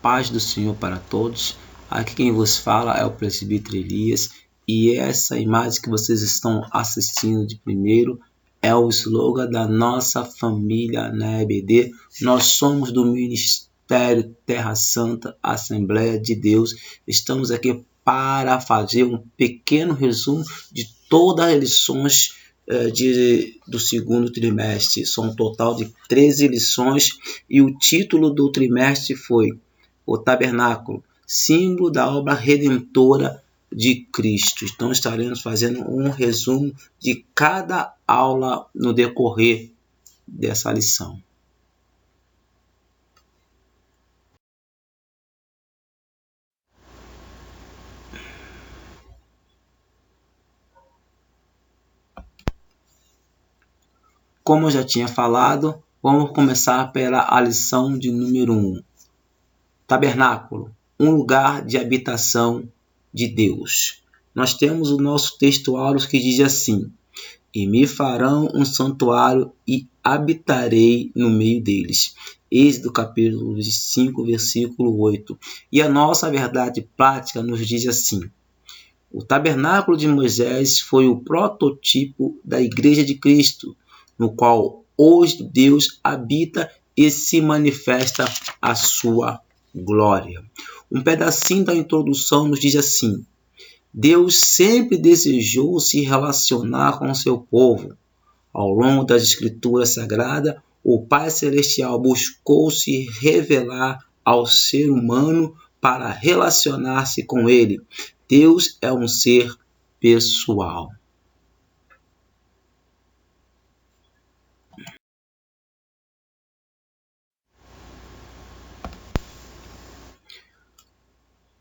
paz do Senhor para todos. Aqui quem vos fala é o presbítero Elias e essa imagem que vocês estão assistindo de primeiro é o slogan da nossa família na EBD. Nós somos do Ministério Terra Santa, Assembleia de Deus. Estamos aqui para fazer um pequeno resumo de todas as lições do segundo trimestre. São um total de 13 lições e o título do trimestre foi o Tabernáculo, símbolo da obra redentora de Cristo. Então estaremos fazendo um resumo de cada aula no decorrer dessa lição. Como eu já tinha falado, vamos começar pela lição de número 1. Tabernáculo, um lugar de habitação de Deus. Nós temos o nosso texto áureo que diz assim: e me farão um santuário e habitarei no meio deles. Êxodo capítulo 5, versículo 8. E a nossa verdade prática nos diz assim: o tabernáculo de Moisés foi o prototipo da Igreja de Cristo, no qual hoje Deus habita e se manifesta a sua glória. Um pedacinho da introdução nos diz assim: Deus sempre desejou se relacionar com seu povo. Ao longo das Escrituras Sagradas, o Pai Celestial buscou se revelar ao ser humano para relacionar-se com ele. Deus é um ser pessoal.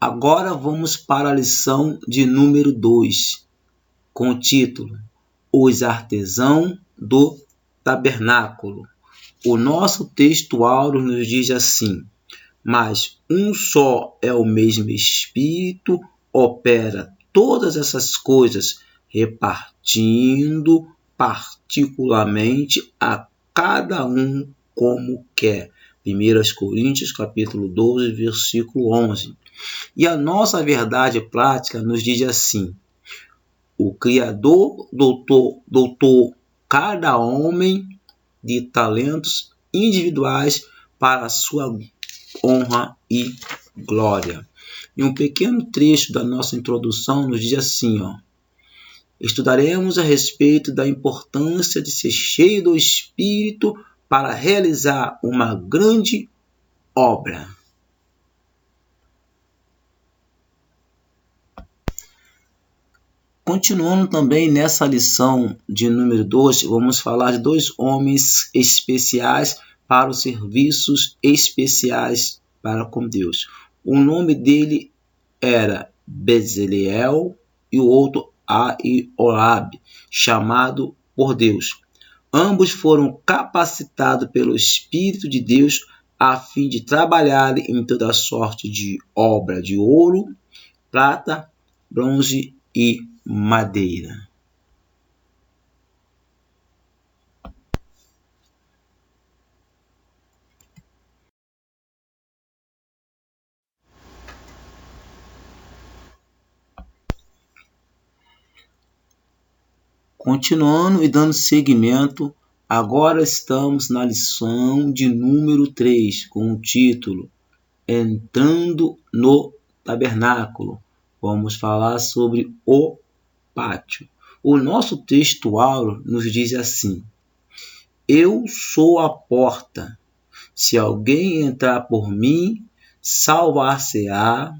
Agora vamos para a lição de número 2, com o título Os artesãos do tabernáculo. O nosso texto áureo nos diz assim: mas um só é o mesmo Espírito, opera todas essas coisas, repartindo particularmente a cada um como quer. 1 Coríntios capítulo 12, versículo 11. E a nossa verdade prática nos diz assim: o Criador dotou cada homem de talentos individuais para a sua honra e glória. E um pequeno trecho da nossa introdução nos diz assim, estudaremos a respeito da importância de ser cheio do Espírito para realizar uma grande obra. Continuando também nessa lição de número 2, vamos falar de 2 homens especiais para os serviços especiais para com Deus. O nome dele era Bezaleel e o outro Aholiab, chamado por Deus. Ambos foram capacitados pelo Espírito de Deus a fim de trabalharem em toda sorte de obra de ouro, prata, bronze e madeira. Continuando e dando seguimento, agora estamos na lição de número 3, com o título Entrando no Tabernáculo. Vamos falar sobre o pátio. O nosso texto áureo nos diz assim: eu sou a porta. Se alguém entrar por mim, salvar-se-á,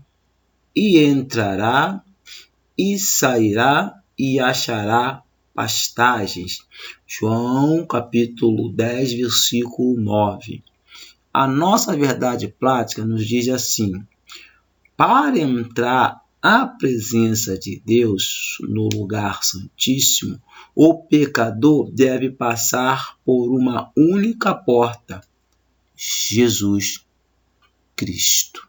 e entrará, e sairá, e achará pastagens. João capítulo 10, versículo 9. A nossa verdade prática nos diz assim: para entrar à presença de Deus no lugar santíssimo, o pecador deve passar por uma única porta: Jesus Cristo.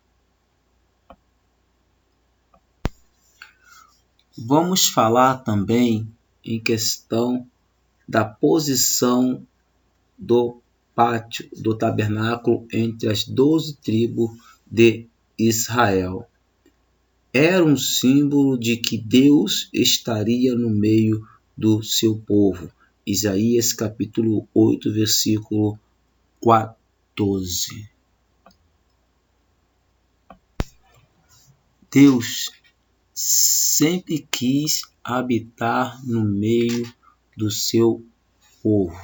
Vamos falar também em questão da posição do pátio do tabernáculo entre as 12 tribos de Israel. Era um símbolo de que Deus estaria no meio do seu povo. Isaías capítulo 8, versículo 14. Deus sempre quis habitar no meio do seu povo.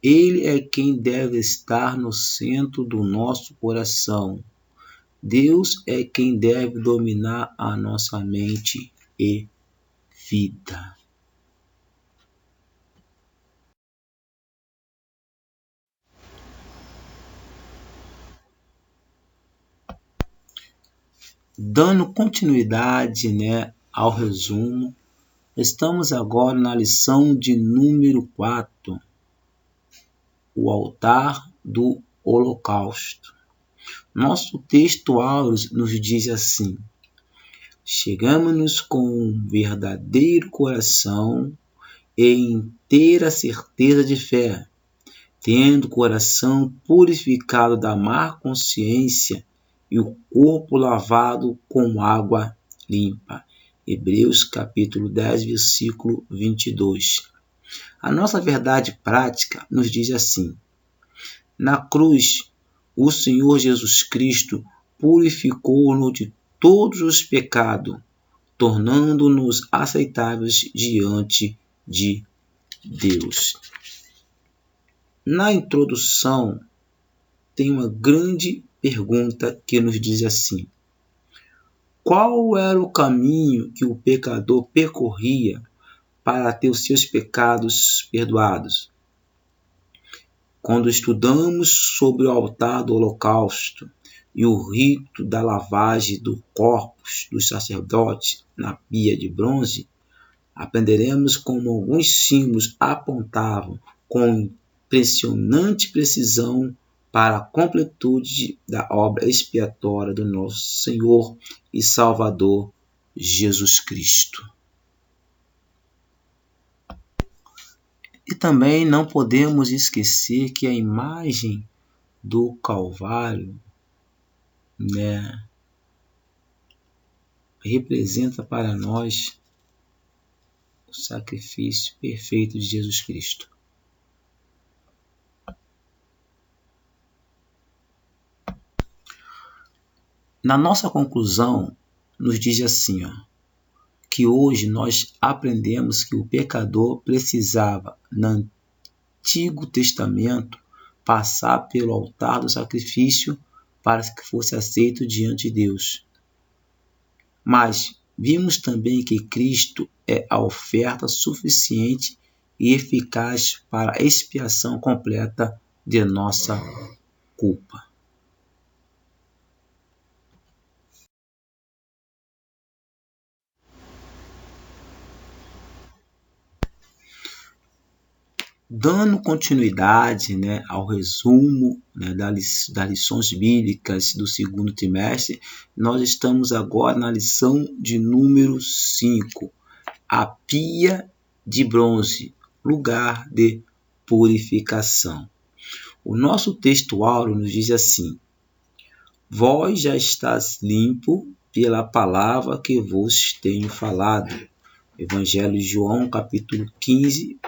Ele é quem deve estar no centro do nosso coração. Deus é quem deve dominar a nossa mente e vida. Dando continuidade, ao resumo, estamos agora na lição de número 4, o altar do holocausto. Nosso texto áureo nos diz assim: chegamos-nos com um verdadeiro coração e inteira certeza de fé, tendo o coração purificado da má consciência e o corpo lavado com água limpa. Hebreus capítulo 10, versículo 22. A nossa verdade prática nos diz assim: na cruz, o Senhor Jesus Cristo purificou-nos de todos os pecados, tornando-nos aceitáveis diante de Deus. Na introdução, tem uma grande pergunta que nos diz assim: qual era o caminho que o pecador percorria para ter os seus pecados perdoados? Quando estudamos sobre o altar do holocausto e o rito da lavagem do corpos dos sacerdotes na pia de bronze, aprenderemos como alguns símbolos apontavam com impressionante precisão para a completude da obra expiatória do nosso Senhor e Salvador Jesus Cristo. E também não podemos esquecer que a imagem do Calvário, representa para nós o sacrifício perfeito de Jesus Cristo. Na nossa conclusão, nos diz assim, que hoje nós aprendemos que o pecador precisava, no Antigo Testamento, passar pelo altar do sacrifício para que fosse aceito diante de Deus. Mas vimos também que Cristo é a oferta suficiente e eficaz para a expiação completa de nossa culpa. Dando continuidade, ao resumo, das lições bíblicas do segundo trimestre, nós estamos agora na lição de número 5, a pia de bronze, lugar de purificação. O nosso texto áureo nos diz assim: vós já estás limpo pela palavra que vos tenho falado. Evangelho de João, capítulo 15,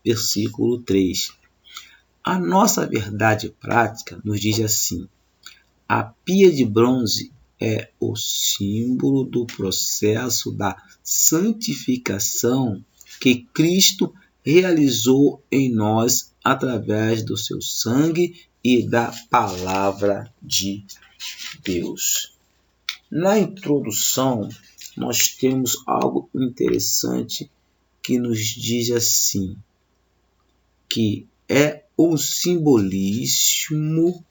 versículo 3. A nossa verdade prática nos diz assim: a pia de bronze é o símbolo do processo da santificação que Cristo realizou em nós através do seu sangue e da palavra de Deus. Na introdução, nós temos algo interessante que nos diz assim: que é o simbolismo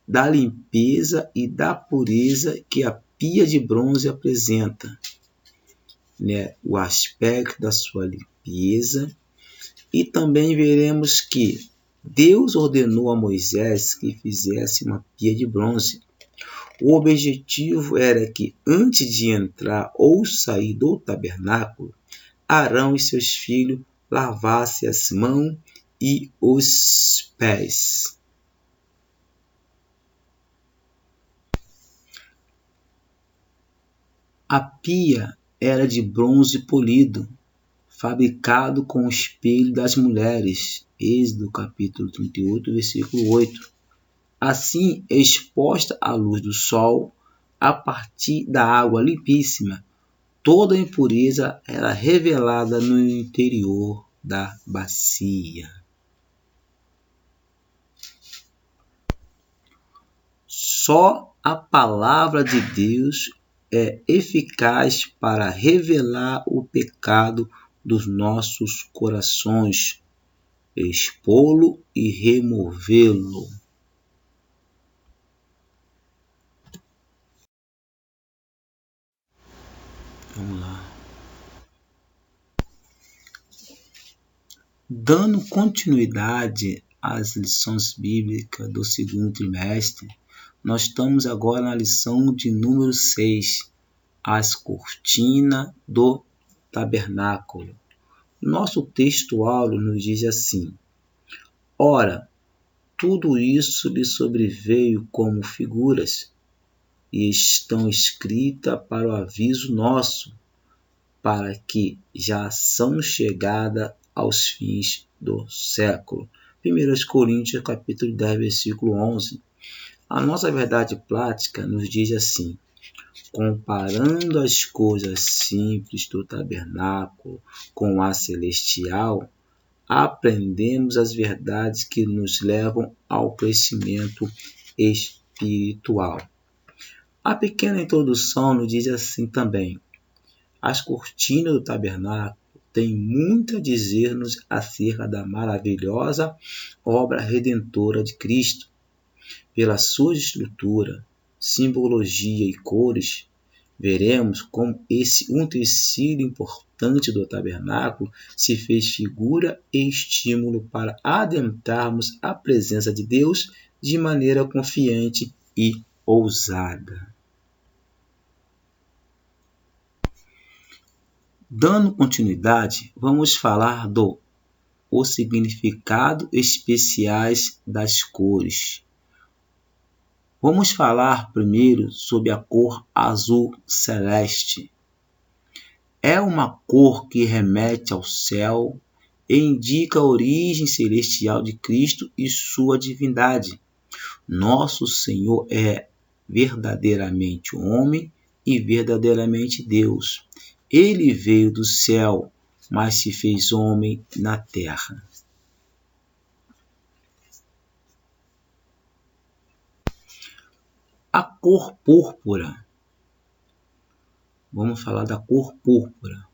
da limpeza e da pureza que a pia de bronze apresenta, o aspecto da sua limpeza. E também veremos que Deus ordenou a Moisés que fizesse uma pia de bronze. O objetivo era que, antes de entrar ou sair do tabernáculo, Arão e seus filhos lavassem as mãos e os pés. A pia era de bronze polido, fabricado com o espelho das mulheres. Êxodo capítulo 38, versículo 8. Assim, exposta à luz do sol, a partir da água limpíssima, toda a impureza era revelada no interior da bacia. Só a palavra de Deus é eficaz para revelar o pecado dos nossos corações, expô-lo e removê-lo. Vamos lá. Dando continuidade às lições bíblicas do segundo trimestre, nós estamos agora na lição de número 6, as cortinas do tabernáculo. Nosso texto áureo nos diz assim: ora, tudo isso lhe sobreveio como figuras, e estão escritas para o aviso nosso, para que já são chegadas aos fins do século. 1 Coríntios capítulo 10, versículo 11. A nossa verdade prática nos diz assim: comparando as coisas simples do tabernáculo com a celestial, aprendemos as verdades que nos levam ao crescimento espiritual. A pequena introdução nos diz assim também: as cortinas do tabernáculo têm muito a dizer-nos acerca da maravilhosa obra redentora de Cristo. Pela sua estrutura, simbologia e cores, veremos como esse utensílio importante do tabernáculo se fez figura e estímulo para adentrarmos a presença de Deus de maneira confiante e ousada. Dando continuidade, vamos falar o significado especiais das cores. Vamos falar primeiro sobre a cor azul celeste. É uma cor que remete ao céu e indica a origem celestial de Cristo e sua divindade. Nosso Senhor é verdadeiramente homem e verdadeiramente Deus. Ele veio do céu, mas se fez homem na terra. A cor púrpura. Vamos falar da cor púrpura.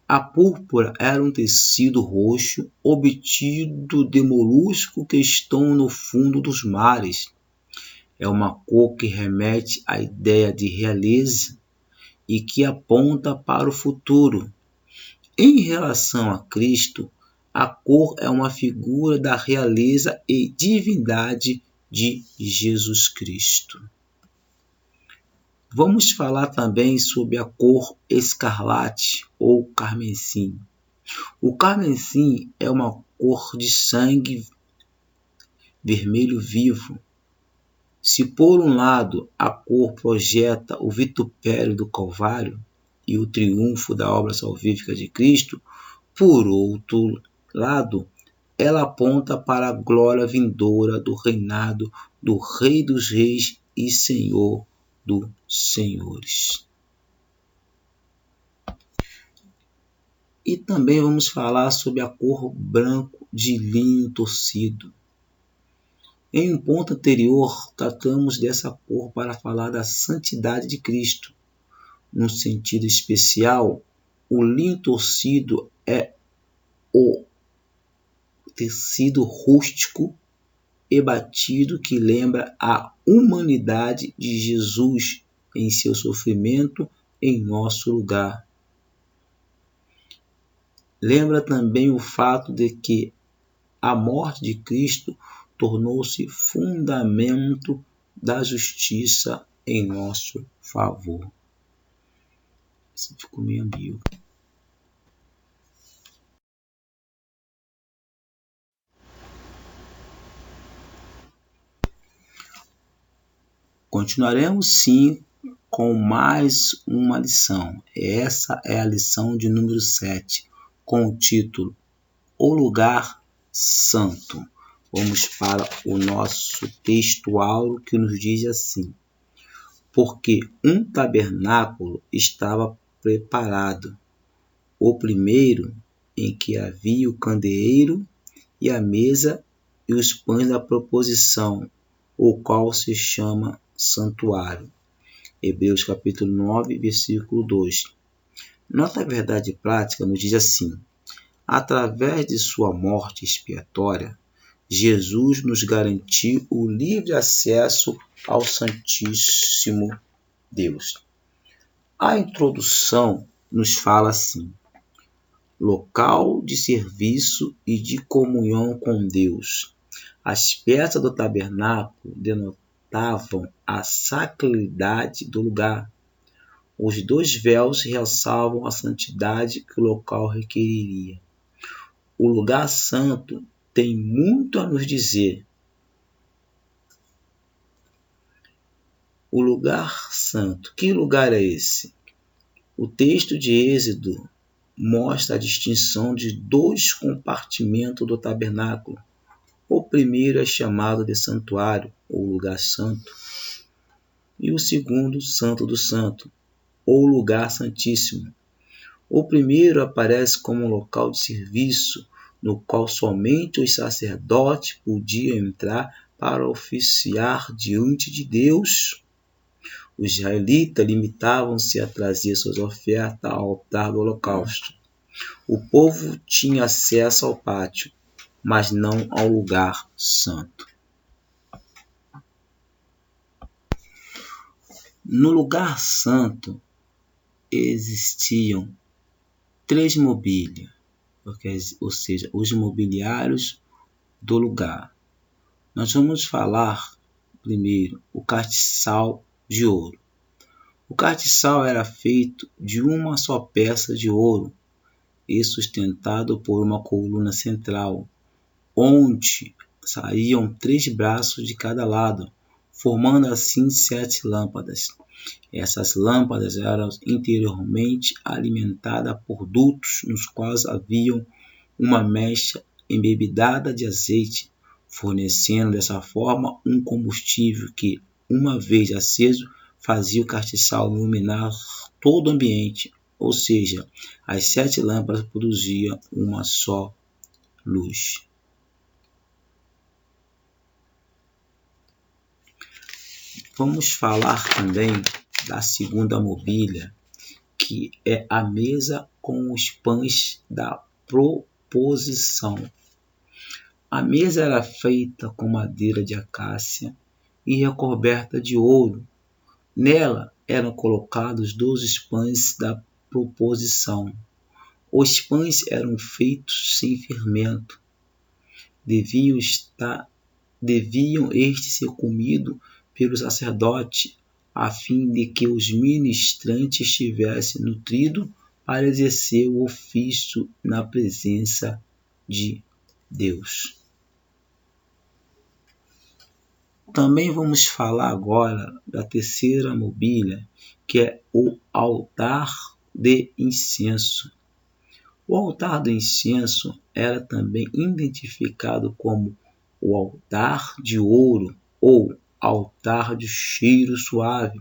A púrpura era um tecido roxo obtido de moluscos que estão no fundo dos mares. É uma cor que remete à ideia de realeza e que aponta para o futuro. Em relação a Cristo, a cor é uma figura da realeza e divindade de Jesus Cristo. Vamos falar também sobre a cor escarlate ou carmesim. O carmesim é uma cor de sangue vermelho vivo. Se por um lado a cor projeta o vitupério do Calvário e o triunfo da obra salvífica de Cristo, por outro lado, ela aponta para a glória vindoura do reinado do Rei dos Reis e Senhor dos Senhores. E também vamos falar sobre a cor branco de linho torcido. Em um ponto anterior, tratamos dessa cor para falar da santidade de Cristo. No sentido especial, o linho torcido é o tecido rústico e batido que lembra a humanidade de Jesus em seu sofrimento em nosso lugar. Lembra também o fato de que a morte de Cristo tornou-se fundamento da justiça em nosso favor. Isso ficou meio ambíguo. Continuaremos sim com mais uma lição. Essa é a lição de número 7, com o título O Lugar Santo. Vamos para o nosso texto áureo que nos diz assim: porque um tabernáculo estava preparado, o primeiro em que havia o candeeiro e a mesa e os pães da proposição, o qual se chama santuário. Hebreus capítulo 9, versículo 2. Nossa verdade prática nos diz assim: através de sua morte expiatória, Jesus nos garantiu o livre acesso ao Santíssimo Deus. A introdução nos fala assim: local de serviço e de comunhão com Deus. As peças do tabernáculo denotavam a sacralidade do lugar. Os 2 véus ressalvam a santidade que o local requeriria. O lugar santo tem muito a nos dizer. O lugar santo. Que lugar é esse? O texto de Êxodo mostra a distinção de 2 compartimentos do tabernáculo. O primeiro é chamado de santuário, ou lugar santo, e o segundo, santo do santo, ou lugar santíssimo. O primeiro aparece como um local de serviço, no qual somente os sacerdotes podiam entrar para oficiar diante de Deus. Os israelitas limitavam-se a trazer suas ofertas ao altar do holocausto. O povo tinha acesso ao pátio, mas não ao lugar santo. No lugar santo existiam 3 mobílias, ou seja, os mobiliários do lugar. Nós vamos falar primeiro o castiçal de ouro. O castiçal era feito de uma só peça de ouro e sustentado por uma coluna central, onde saíam 3 braços de cada lado, formando assim 7 lâmpadas. Essas lâmpadas eram interiormente alimentadas por dutos nos quais havia uma mecha embebedada de azeite, fornecendo dessa forma um combustível que, uma vez aceso, fazia o castiçal iluminar todo o ambiente, ou seja, as 7 lâmpadas produziam uma só luz. Vamos falar também da segunda mobília, que é a mesa com os pães da proposição. A mesa era feita com madeira de acácia e recoberta de ouro. Nela eram colocados 12 pães da proposição. Os pães eram feitos sem fermento. Deviam estes ser comidos pelo sacerdote, a fim de que os ministrantes estivessem nutridos para exercer o ofício na presença de Deus. Também vamos falar agora da terceira mobília, que é o altar de incenso. O altar do incenso era também identificado como o altar de ouro ou altar de cheiro suave,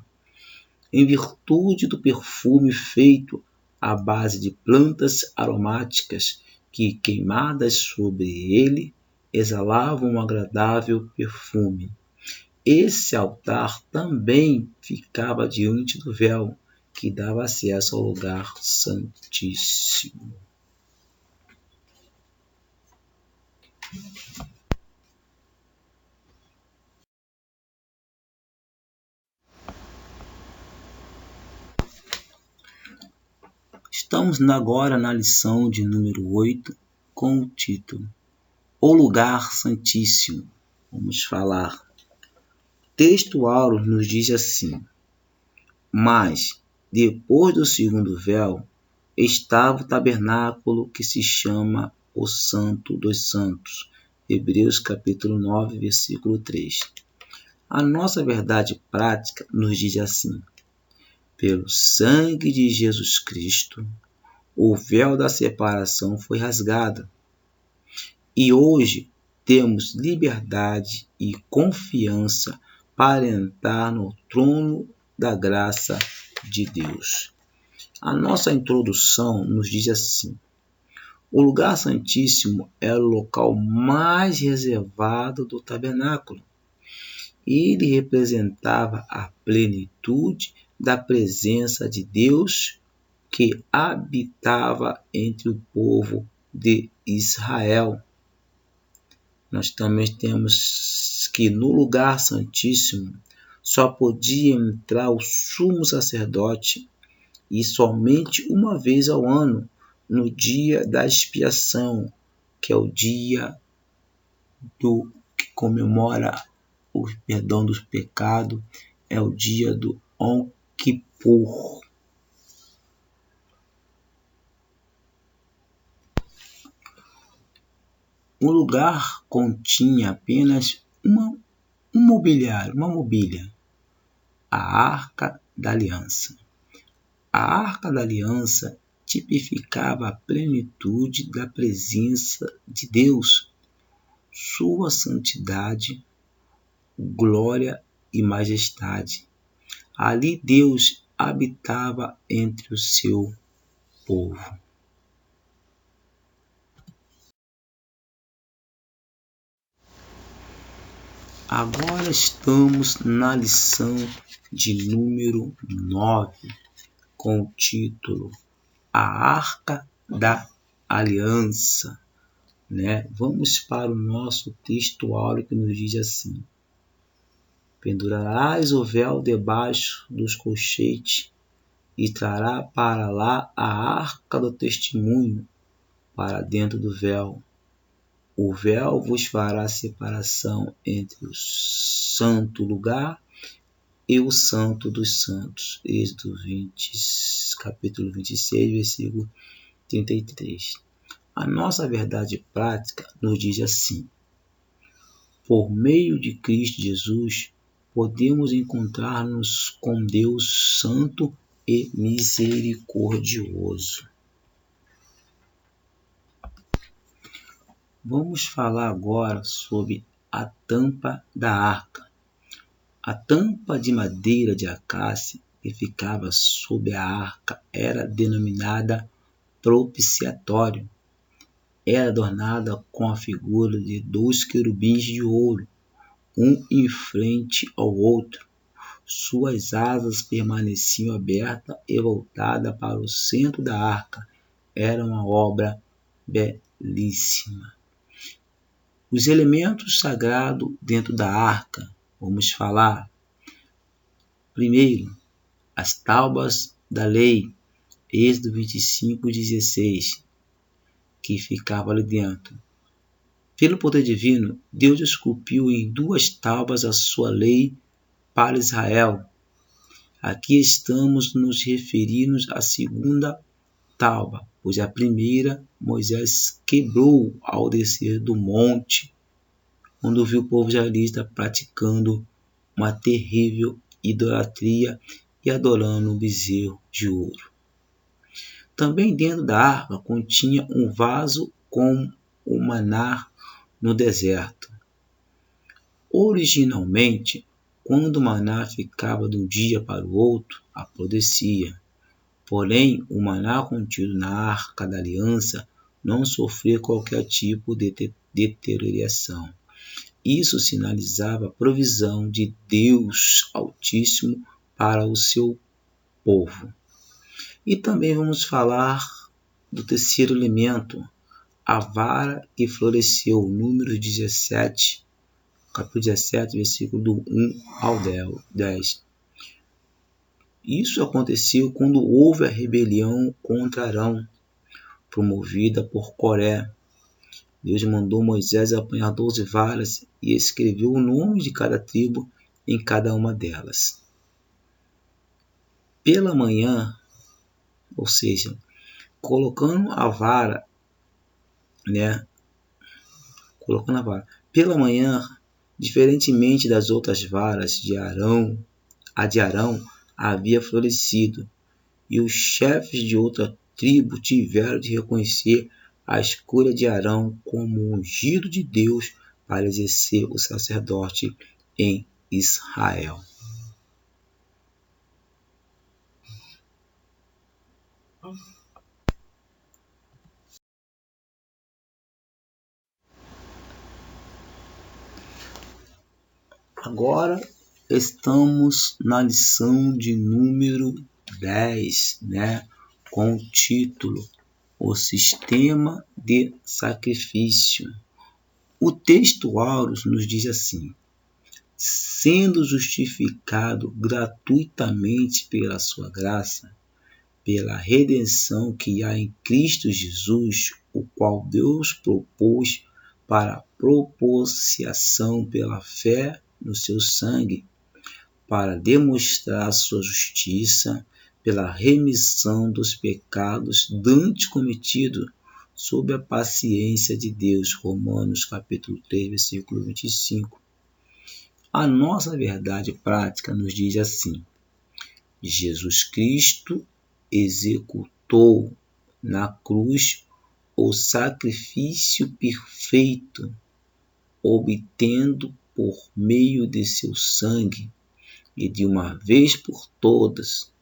em virtude do perfume feito à base de plantas aromáticas que, queimadas sobre ele, exalavam um agradável perfume. Esse altar também ficava diante do véu, que dava acesso ao lugar santíssimo. Estamos agora na lição de número 8, com o título O Lugar Santíssimo. Vamos falar. O texto áureo nos diz assim: mas, depois do segundo véu, estava o tabernáculo que se chama o Santo dos Santos. Hebreus capítulo 9, versículo 3. A nossa verdade prática nos diz assim: Pelo sangue de Jesus Cristo, o véu da separação foi rasgado. E hoje temos liberdade e confiança para entrar no trono da graça de Deus. A nossa introdução nos diz assim: o lugar santíssimo era o local mais reservado do tabernáculo. Ele representava a plenitude da presença de Deus que habitava entre o povo de Israel. Nós também temos que no lugar santíssimo só podia entrar o sumo sacerdote, e somente uma vez ao ano, no dia da expiação, que é o dia que comemora o perdão dos pecados, é o dia do Yom Kippur. O lugar continha apenas uma mobília, a Arca da Aliança. A Arca da Aliança tipificava a plenitude da presença de Deus, sua santidade, glória e majestade. Ali Deus habitava entre o seu povo. Agora estamos na lição de número 9, com o título A Arca da Aliança. Vamos para o nosso texto áureo que nos diz assim: pendurarás o véu debaixo dos colchetes e trará para lá a arca do testemunho para dentro do véu. O véu vos fará separação entre o santo lugar e o santo dos santos. Êxodo 20, capítulo 26, versículo 33. A nossa verdade prática nos diz assim: por meio de Cristo Jesus, podemos encontrar-nos com Deus Santo e Misericordioso. Vamos falar agora sobre a tampa da arca. A tampa de madeira de acácia que ficava sob a arca era denominada propiciatório. Era adornada com a figura de 2 querubins de ouro, um em frente ao outro. Suas asas permaneciam abertas e voltadas para o centro da arca. Era uma obra belíssima. Os elementos sagrados dentro da arca, vamos falar. Primeiro, as tábuas da lei, Êxodo 25:16, que ficava ali dentro. Pelo poder divino, Deus esculpiu em 2 tábuas a sua lei para Israel. Aqui estamos nos referindo à segunda tábua, pois a primeira Moisés quebrou ao descer do monte, quando viu o povo israelita praticando uma terrível idolatria e adorando um bezerro de ouro. Também dentro da arca continha um vaso com o maná no deserto. Originalmente, quando o maná ficava de um dia para o outro, apodrecia. Porém, o maná contido na Arca da Aliança não sofria qualquer tipo de deterioração. Isso sinalizava a provisão de Deus Altíssimo para o seu povo. E também vamos falar do terceiro elemento, a vara que floresceu, Números 17, capítulo 17, versículo do 1 ao 10. Isso aconteceu quando houve a rebelião contra Arão, promovida por Coré. Deus mandou Moisés apanhar 12 varas e escreveu o nome de cada tribo em cada uma delas. Pela manhã, ou seja, colocando a vara, pela manhã, diferentemente das outras varas de Arão, havia florescido, e os chefes de outra tribo tiveram de reconhecer a escolha de Arão como ungido de Deus para exercer o sacerdote em Israel. Agora estamos na lição de número 10, com o título O Sistema de Sacrifício. O texto Auros nos diz assim: sendo justificado gratuitamente pela sua graça, pela redenção que há em Cristo Jesus, o qual Deus propôs para propiciação pela fé no seu sangue, para demonstrar sua justiça, pela remissão dos pecados dantes cometidos, sob a paciência de Deus. Romanos capítulo 3, versículo 25. A nossa verdade prática nos diz assim: Jesus Cristo executou na cruz o sacrifício perfeito, obtendo por meio de seu sangue e de uma vez por todas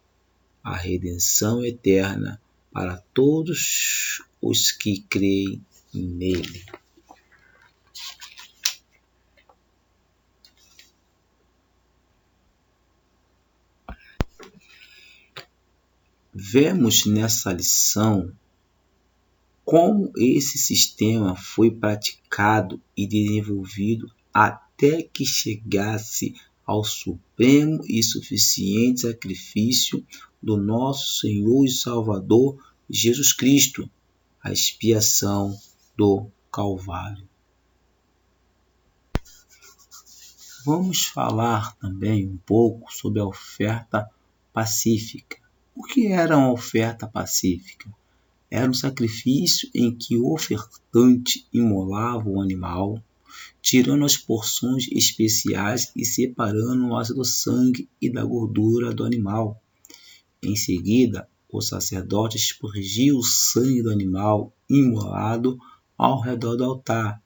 a redenção eterna para todos os que creem nele. Vemos nessa lição como esse sistema foi praticado e desenvolvido até que chegasse ao supremo e suficiente sacrifício do nosso Senhor e Salvador Jesus Cristo, a expiação do Calvário. Vamos falar também um pouco sobre a oferta pacífica. O que era uma oferta pacífica? Era um sacrifício em que o ofertante imolava o animal, tirando as porções especiais e separando o ácido do sangue e da gordura do animal. Em seguida, o sacerdote aspergia o sangue do animal imolado ao redor do altar,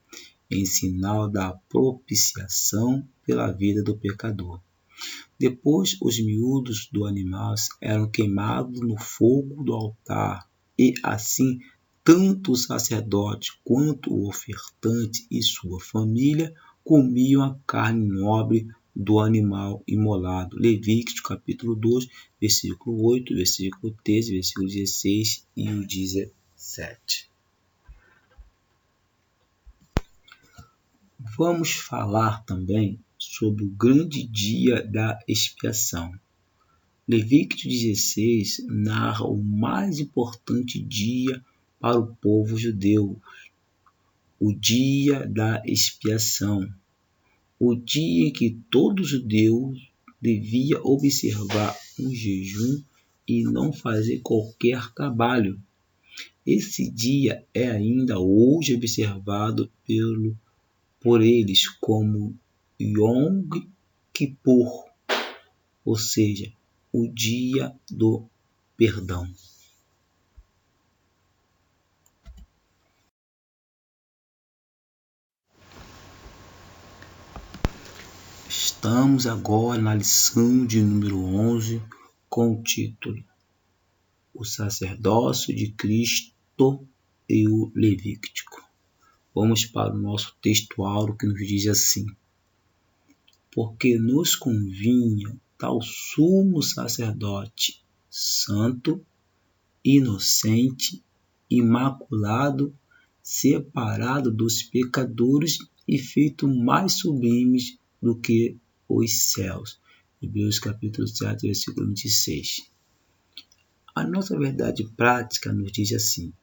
em sinal da propiciação pela vida do pecador. Depois, os miúdos do animal eram queimados no fogo do altar, e assim tanto o sacerdote quanto o ofertante e sua família comiam a carne nobre do animal imolado. Levítico capítulo 2, versículo 8, versículo 13, versículo 16 e o 17. Vamos falar também sobre o grande dia da expiação. Levítico 16 narra o mais importante dia para o povo judeu, o dia da expiação, o dia em que todo judeu devia observar um jejum e não fazer qualquer trabalho. Esse dia é ainda hoje observado por eles como Yom Kippur, ou seja, o dia do perdão. Estamos agora na lição de número 11, com o título O Sacerdócio de Cristo e o Levítico. Vamos para o nosso texto áureo que nos diz assim: porque nos convinha tal sumo sacerdote, santo, inocente, imaculado, separado dos pecadores e feito mais sublimes do que os céus. Hebreus capítulo 7, versículo 26. A nossa verdade prática nos diz assim: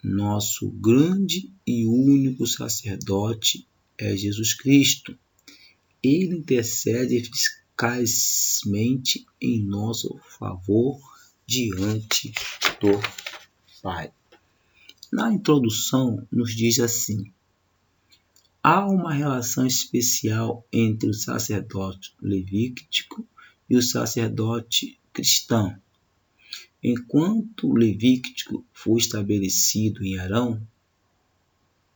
nosso grande e único sacerdote é Jesus Cristo. Ele intercede eficazmente em nosso favor diante do Pai. Na introdução nos diz assim: há uma relação especial entre o sacerdócio levítico e o sacerdote cristão. Enquanto o Levítico foi estabelecido em Arão,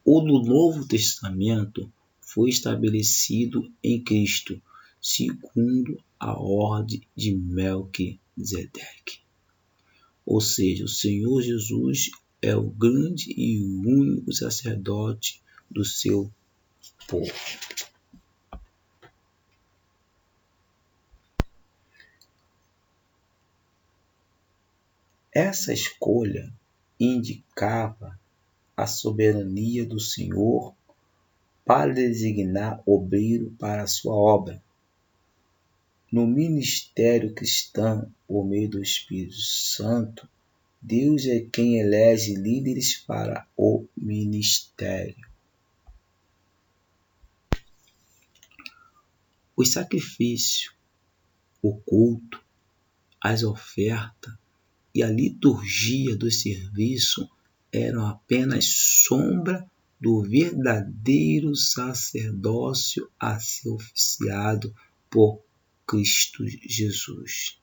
o do Novo Testamento foi estabelecido em Cristo, segundo a ordem de Melquisedeque. Ou seja, o Senhor Jesus é o grande e o único sacerdote do seu povo. Essa escolha indicava a soberania do Senhor para designar obreiro para a sua obra. No ministério cristão, por meio do Espírito Santo, Deus é quem elege líderes para o ministério. Os sacrifícios, o culto, as ofertas e a liturgia do serviço eram apenas sombra do verdadeiro sacerdócio a ser oficiado por Cristo Jesus.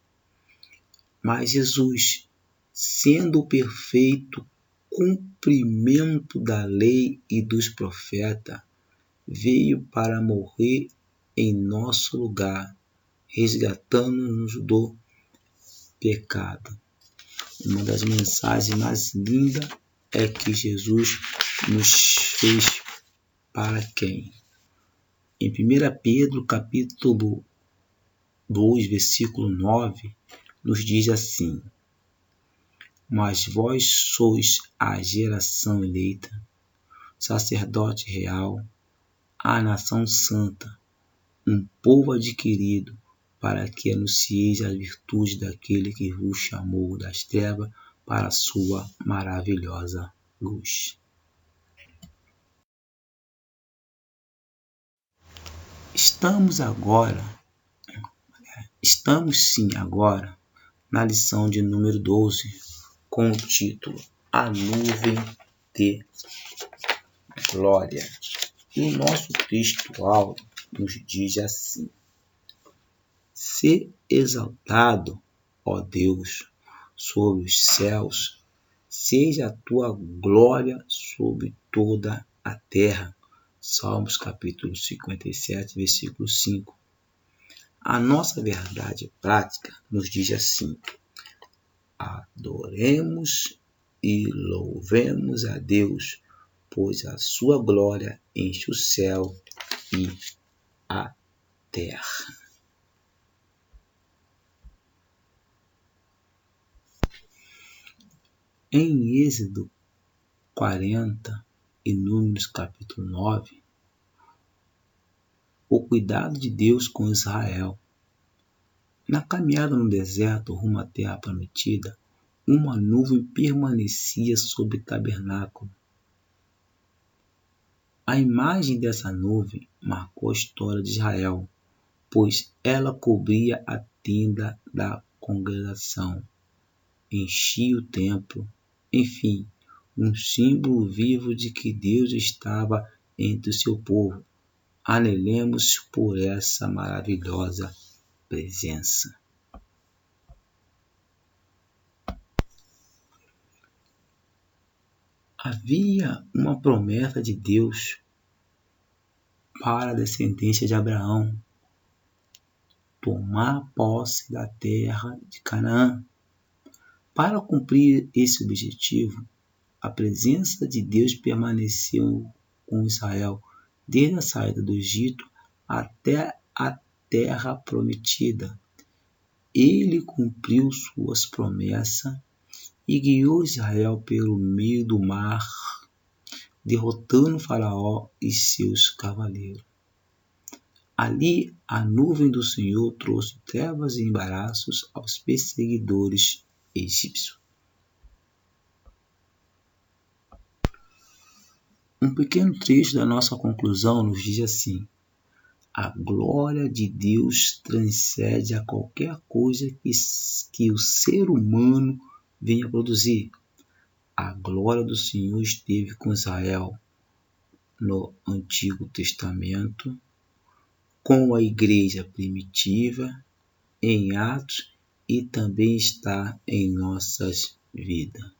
Mas Jesus, sendo o perfeito cumprimento da lei e dos profetas, veio para morrer em nosso lugar, resgatando-nos do pecado. Uma das mensagens mais lindas é que Jesus nos fez para quem? Em 1 Pedro, capítulo 2, versículo 9, nos diz assim: Mas vós sois a geração eleita, sacerdote real, a nação santa, um povo adquirido, para que anuncieis a virtude daquele que vos chamou das trevas para a sua maravilhosa luz. Estamos sim agora na lição de número 12, com o título A Nuvem de Glória. E o nosso textual nos diz assim: Se exaltado, ó Deus, sobre os céus, seja a tua glória sobre toda a terra. Salmos capítulo 57, versículo 5. A nossa verdade prática nos diz assim: adoremos e louvemos a Deus, pois a sua glória enche o céu e a terra. Em Êxodo 40 e Números capítulo 9, o cuidado de Deus com Israel. Na caminhada no deserto rumo à terra prometida, uma nuvem permanecia sobre o tabernáculo. A imagem dessa nuvem marcou a história de Israel, pois ela cobria a tenda da congregação, enchia o templo, enfim, um símbolo vivo de que Deus estava entre o seu povo. Anelemos por essa maravilhosa presença. Havia uma promessa de Deus para a descendência de Abraão tomar posse da terra de Canaã. Para cumprir esse objetivo, a presença de Deus permaneceu com Israel desde a saída do Egito até a terra prometida. Ele cumpriu suas promessas e guiou Israel pelo meio do mar, derrotando Faraó e seus cavaleiros. Ali, a nuvem do Senhor trouxe trevas e embaraços aos perseguidores egípcios. Um pequeno trecho da nossa conclusão nos diz assim: a glória de Deus transcende a qualquer coisa que o ser humano venha produzir. A glória do Senhor esteve com Israel no Antigo Testamento, com a igreja primitiva, em Atos e também está em nossas vidas.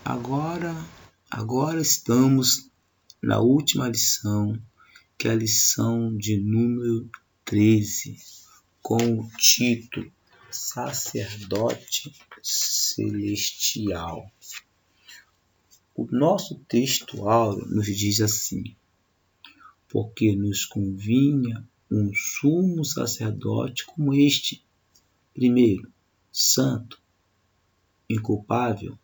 Agora estamos na última lição, que é a lição de número 13, com o título Sacerdote Celestial. O nosso texto áureo nos diz assim: porque nos convinha um sumo sacerdote como este, primeiro, santo, inculpável,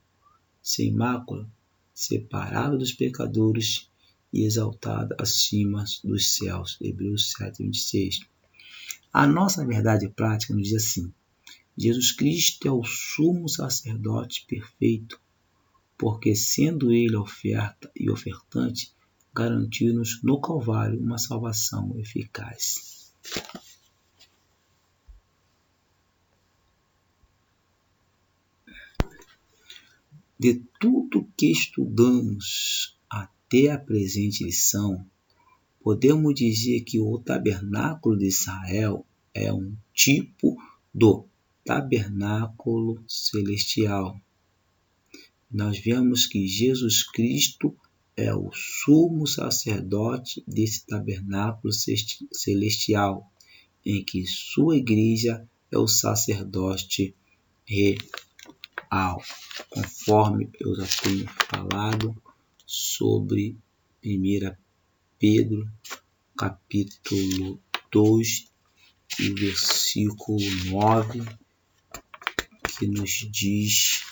sem mácula, separado dos pecadores e exaltado acima dos céus. Hebreus 7:26. A nossa verdade prática nos diz assim: Jesus Cristo é o sumo sacerdote perfeito, porque sendo ele a oferta e ofertante, garantiu-nos no Calvário uma salvação eficaz. De tudo que estudamos até a presente lição, podemos dizer que o tabernáculo de Israel é um tipo do tabernáculo celestial. Nós vemos que Jesus Cristo é o sumo sacerdote desse tabernáculo celestial, em que sua igreja é o sacerdote real, conforme eu já tenho falado sobre 1 Pedro, capítulo 2, e versículo 9, que nos diz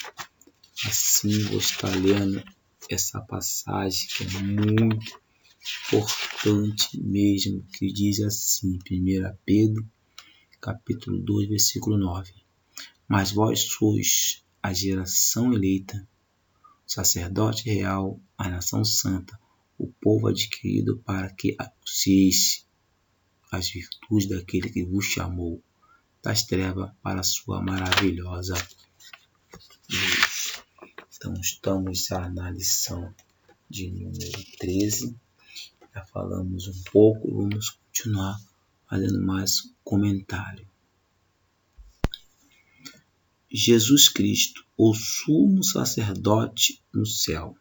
assim. Vou estar lendo essa passagem que é muito importante mesmo, que diz assim, 1 Pedro, capítulo 2, versículo 9. Mas vós sois a geração eleita, sacerdote real, a nação santa, o povo adquirido, para que anuncieis as virtudes daquele que vos chamou das trevas para a sua maravilhosa luz. Então, estamos já na lição de número 13. Já falamos um pouco e vamos continuar fazendo mais comentário. Jesus Cristo, o sumo sacerdote no céu.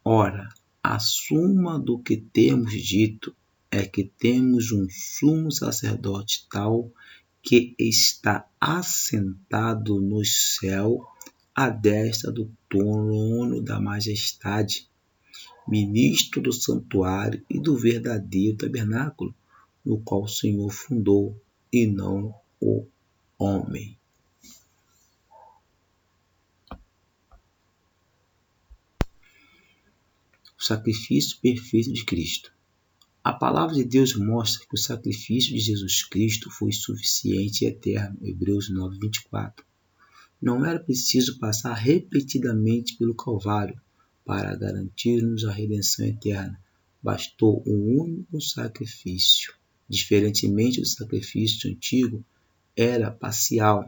Ora, a suma do que temos dito é que temos um sumo sacerdote tal que está assentado no céu à destra do trono da majestade, ministro do santuário e do verdadeiro tabernáculo, no qual o Senhor fundou, e não o homem. O sacrifício perfeito de Cristo. A palavra de Deus mostra que o sacrifício de Jesus Cristo foi suficiente e eterno. Hebreus 9:24. Não era preciso passar repetidamente pelo Calvário para garantir-nos a redenção eterna. Bastou um único sacrifício. Diferentemente do sacrifício antigo, era parcial.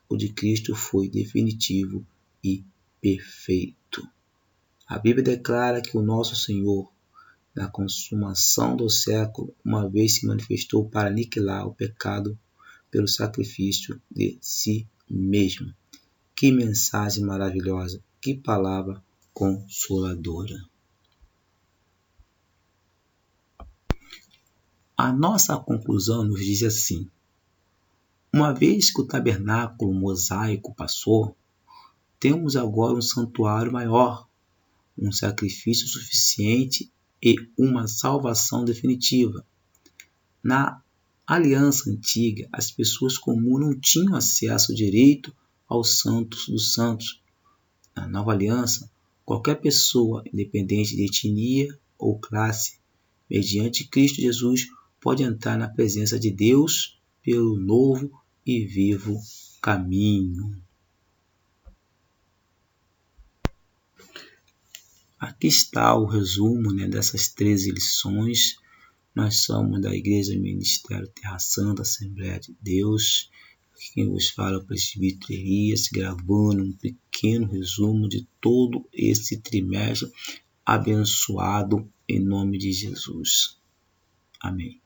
O de Cristo foi definitivo e perfeito. A Bíblia declara que o nosso Senhor, na consumação do século, uma vez se manifestou para aniquilar o pecado pelo sacrifício de si mesmo. Que mensagem maravilhosa, que palavra consoladora. A nossa conclusão nos diz assim: uma vez que o tabernáculo mosaico passou, temos agora um santuário maior, um sacrifício suficiente e uma salvação definitiva. Na aliança antiga, as pessoas comuns não tinham acesso direito aos santos dos santos. Na nova aliança, qualquer pessoa, independente de etnia ou classe, mediante Cristo Jesus, pode entrar na presença de Deus pelo novo e vivo caminho. Aqui está o resumo dessas 13 lições. Nós somos da Igreja Ministério Terra Santa, Assembleia de Deus. Quem vos fala é o presbítero Elias, gravando um pequeno resumo de todo esse trimestre abençoado em nome de Jesus. Amém.